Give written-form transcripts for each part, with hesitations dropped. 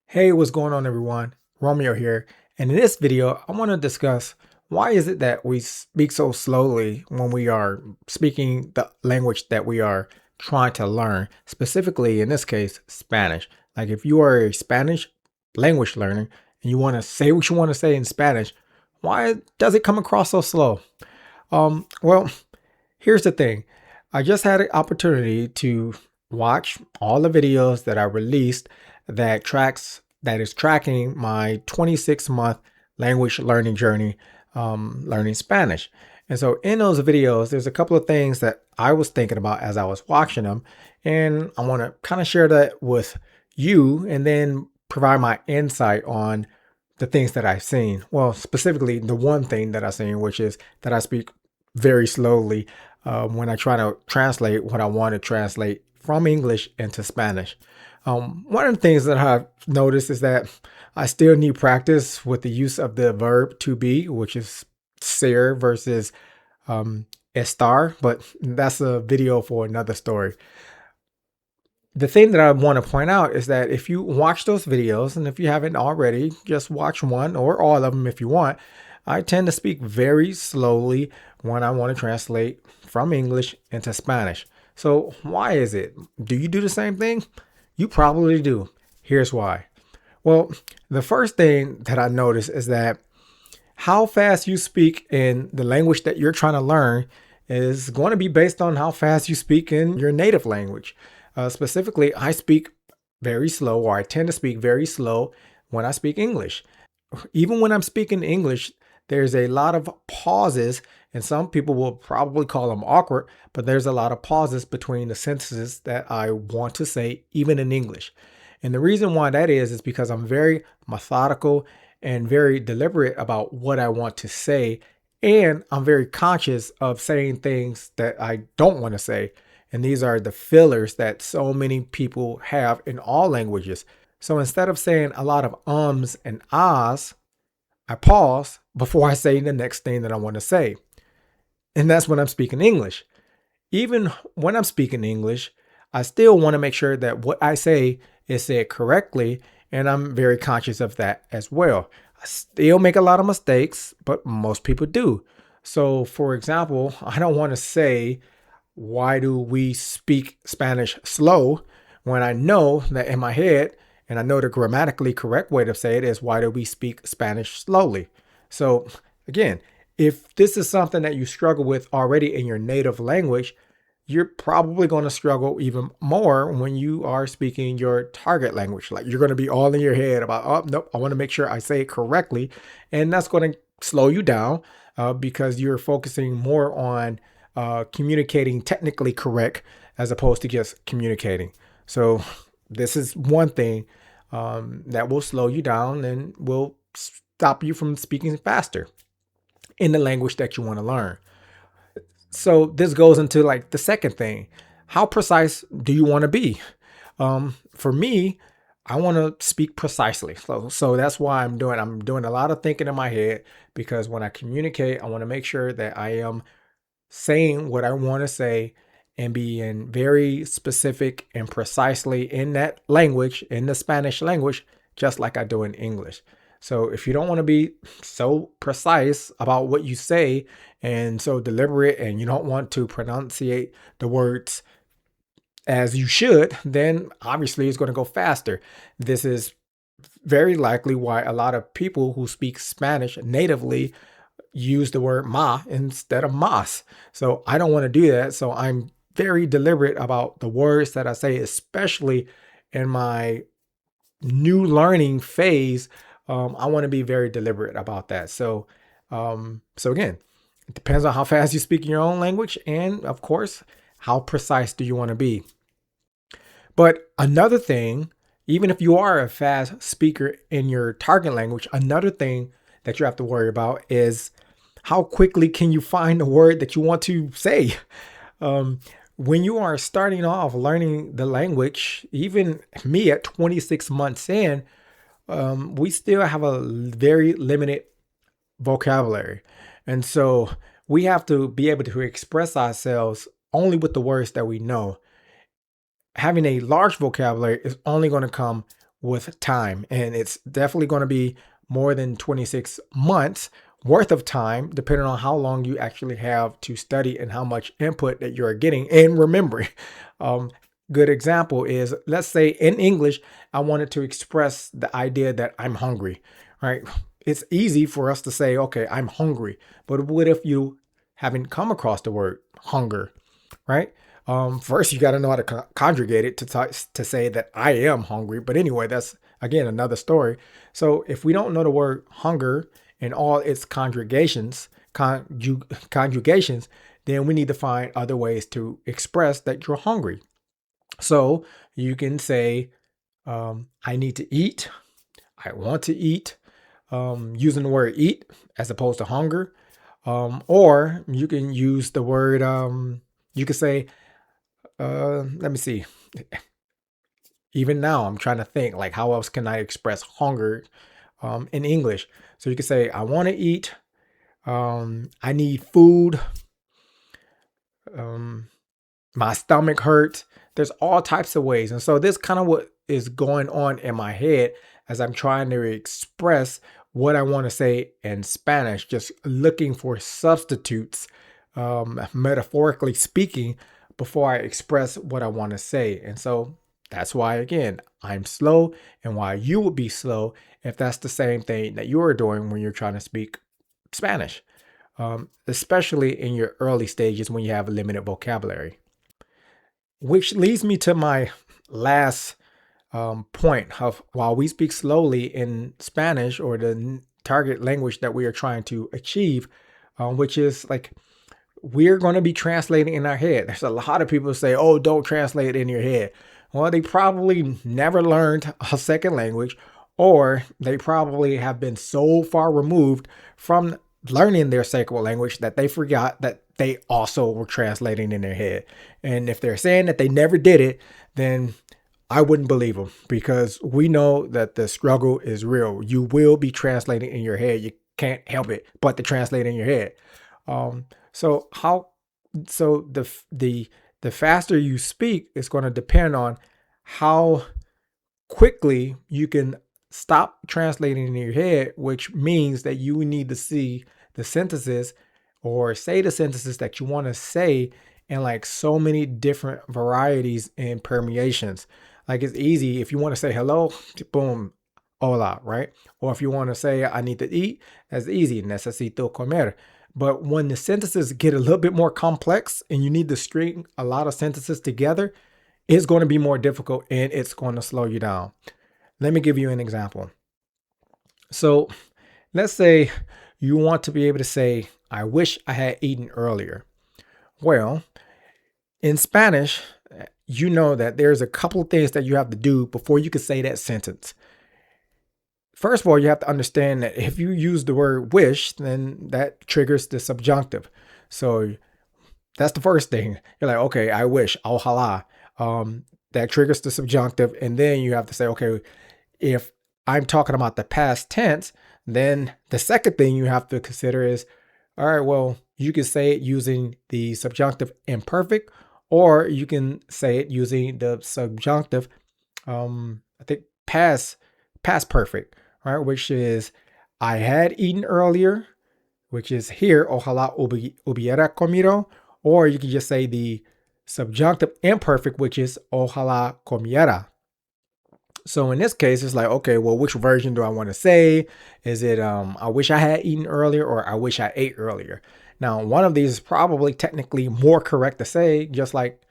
Hey, what's going on everyone? Romeo here. And in this video, I want to discuss why is it that we speak so slowly when we are speaking the language that we are trying to learn, specifically in this case, Spanish. Like if you are a Spanish language learner and you want to say what you want to say in Spanish, why does it come across so slow? Well, here's the thing. I just had an opportunity to watch all the videos that I released that is tracking my 26-month language learning journey, learning Spanish. And so in those videos, there's a couple of things that I was thinking about as I was watching them, and I want to kind of share that with you and then provide my insight on the things that I've seen. Well, specifically the one thing that I've seen, which is that I speak very slowly when I try to translate what I want to translate from English into Spanish. One of the things that I've noticed is that I still need practice with the use of the verb to be, which is ser versus estar, but that's a video for another story. The thing that I want to point out is that if you watch those videos, and if you haven't already, just watch one or all of them if you want. I tend to speak very slowly when I want to translate from English into Spanish. So why is it? Do you do the same thing? You probably do. Here's why. Well, the first thing that I notice is that how fast you speak in the language that you're trying to learn is going to be based on how fast you speak in your native language. Specifically, I speak very slow, or I tend to speak very slow when I speak English. Even when I'm speaking English, there's a lot of pauses, and some people will probably call them awkward, but there's a lot of pauses between the sentences that I want to say, even in English. And the reason why that is because I'm very methodical and very deliberate about what I want to say. And I'm very conscious of saying things that I don't want to say. And these are the fillers that so many people have in all languages. So instead of saying a lot of ums and ahs, I pause before I say the next thing that I want to say. And that's when I'm speaking English. Even when I'm speaking English, I still want to make sure that what I say is said correctly, and I'm very conscious of that as well. I still make a lot of mistakes, but most people do. So, for example, I don't want to say, why do we speak Spanish slow, when I know that in my head, and I know the grammatically correct way to say it is, why do we speak Spanish slowly? So, again, if this is something that you struggle with already in your native language, you're probably going to struggle even more when you are speaking your target language. Like you're going to be all in your head about, oh, nope, I want to make sure I say it correctly. And that's going to slow you down because you're focusing more on communicating technically correct as opposed to just communicating. So this is one thing that will slow you down and will stop you from speaking faster in the language that you want to learn. So this goes into like the second thing. How precise do you want to be? For me, I want to speak precisely. So that's why I'm doing a lot of thinking in my head, because when I communicate, I want to make sure that I am saying what I want to say and being very specific and precisely in that language, in the Spanish language, just like I do in English. So if you don't want to be so precise about what you say and so deliberate, and you don't want to pronunciate the words as you should, then obviously it's going to go faster. This is very likely why a lot of people who speak Spanish natively use the word ma instead of mas. So I don't want to do that. So I'm very deliberate about the words that I say, especially in my new learning phase. I want to be very deliberate about that. So again, it depends on how fast you speak in your own language, and of course, how precise do you want to be. But another thing, even if you are a fast speaker in your target language, another thing that you have to worry about is how quickly can you find the word that you want to say? When you are starting off learning the language, even me at 26 months in, we still have a very limited vocabulary. And so we have to be able to express ourselves only with the words that we know. Having a large vocabulary is only going to come with time. And it's definitely going to be more than 26 months worth of time, depending on how long you actually have to study and how much input that you're getting and remembering. Um, Good example is, let's say in English, I wanted to express the idea that I'm hungry, right? It's easy for us to say, okay, I'm hungry. But what if you haven't come across the word hunger, right? First, you got to know how to conjugate it to say that I am hungry. But anyway, that's again another story. So if we don't know the word hunger and all its conjugations, then we need to find other ways to express that you're hungry. So you can say, I need to eat. I want to eat. Using the word eat as opposed to hunger. Or you can use the word, you could say, let me see. Even now, I'm trying to think like how else can I express hunger in English? So you could say, I want to eat. I need food. Um, my stomach hurts. There's all types of ways. And so this kind of what is going on in my head as I'm trying to express what I want to say in Spanish, just looking for substitutes, metaphorically speaking, before I express what I want to say. And so that's why, again, I'm slow and why you would be slow if that's the same thing that you're doing when you're trying to speak Spanish, especially in your early stages when you have a limited vocabulary. Which leads me to my last point of, while we speak slowly in Spanish or the target language that we are trying to achieve, which is like we're going to be translating in our head. There's a lot of people say, oh, don't translate in your head. Well, they probably never learned a second language, or they probably have been so far removed from learning their second language that they forgot that they also were translating in their head. And if they're saying that they never did it, then I wouldn't believe them, because we know that the struggle is real. You will be translating in your head. You can't help it but to translate in your head. Um, so how so the faster you speak is going to depend on how quickly you can stop translating in your head, which means that you need to see the sentences or say the sentences that you want to say in like so many different varieties and permeations. Like it's easy if you want to say hello, boom, hola, right? Or if you want to say I need to eat, that's easy, necesito comer. But when the sentences get a little bit more complex and you need to string a lot of sentences together, it's going to be more difficult and it's going to slow you down. Let me give you an example. So let's say you want to be able to say, I wish I had eaten earlier. Well, in Spanish, you know that there's a couple of things that you have to do before you can say that sentence. First of all, you have to understand that if you use the word wish, then that triggers the subjunctive. So that's the first thing. You're like, okay, I wish, ojalá. That triggers the subjunctive. And then you have to say, okay, if I'm talking about the past tense, then the second thing you have to consider is, all right, well, you can say it using the subjunctive imperfect, or you can say it using the subjunctive, I think past perfect, right? Which is, I had eaten earlier, which is here, ojalá hubiera comido, or you can just say the subjunctive imperfect, which is ojalá comiera. So in this case, it's like, okay, well, which version do I want to say? Is it I wish I had eaten earlier, or I wish I ate earlier? Now, one of these is probably technically more correct to say, just like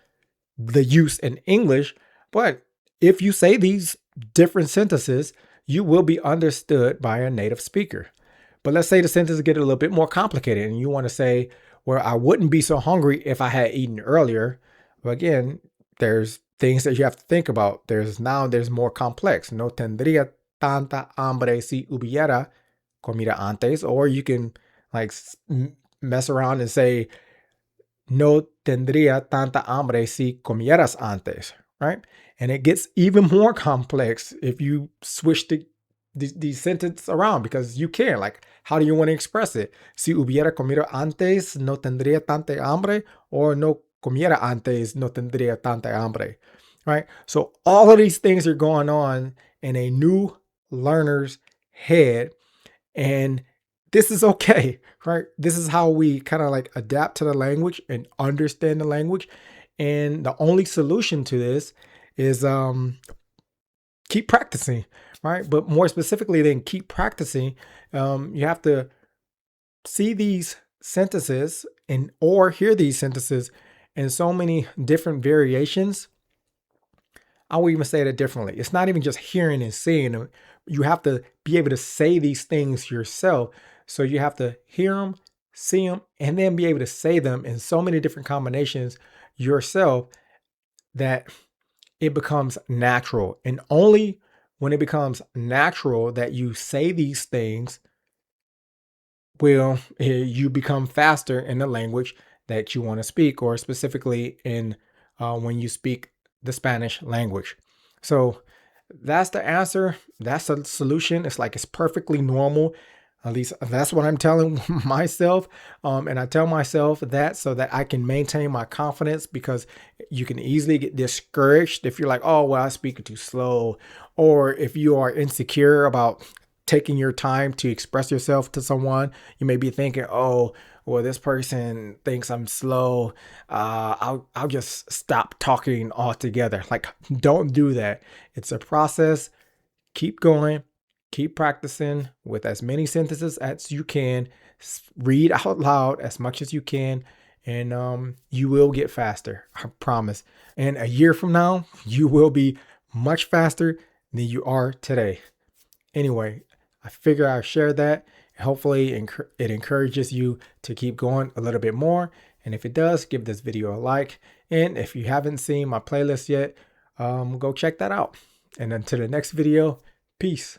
the use in English. But if you say these different sentences, you will be understood by a native speaker. But let's say the sentences get a little bit more complicated and you want to say, well, I wouldn't be so hungry if I had eaten earlier. But again, there's things that you have to think about. There's more complex. No tendría tanta hambre si hubiera comida antes. Or you can like mess around and say, no tendría tanta hambre si comieras antes, right? And it gets even more complex if you switch the sentence around, because you can. Like, how do you want to express it? Si hubiera comido antes, no tendría tanta hambre, or no comiera antes, no tendría tanta hambre, right? So all of these things are going on in a new learner's head. And this is okay, right? This is how we kind of like adapt to the language and understand the language. And the only solution to this is keep practicing, right? But more specifically than keep practicing, you have to see these sentences and or hear these sentences in so many different variations. I will even say it differently. It's not even just hearing and seeing them. You have to be able to say these things yourself. So you have to hear them, see them, and then be able to say them in so many different combinations yourself that it becomes natural. And only when it becomes natural that you say these things will you become faster in the language that you want to speak, or specifically in when you speak the Spanish language. So that's the answer. That's the solution. It's like it's perfectly normal. At least that's what I'm telling myself. And I tell myself that so that I can maintain my confidence, because you can easily get discouraged if you're like, oh, well, I speak too slow. Or if you are insecure about taking your time to express yourself to someone, you may be thinking, oh, well, this person thinks I'm slow. I'll just stop talking altogether. Like, don't do that. It's a process. Keep going. Keep practicing with as many sentences as you can. Read out loud as much as you can, and you will get faster. I promise. And a year from now, you will be much faster than you are today. Anyway, I figure I'll share that. Hopefully it encourages you to keep going a little bit more. And if it does, give this video a like. And if you haven't seen my playlist yet, go check that out. And until the next video, peace.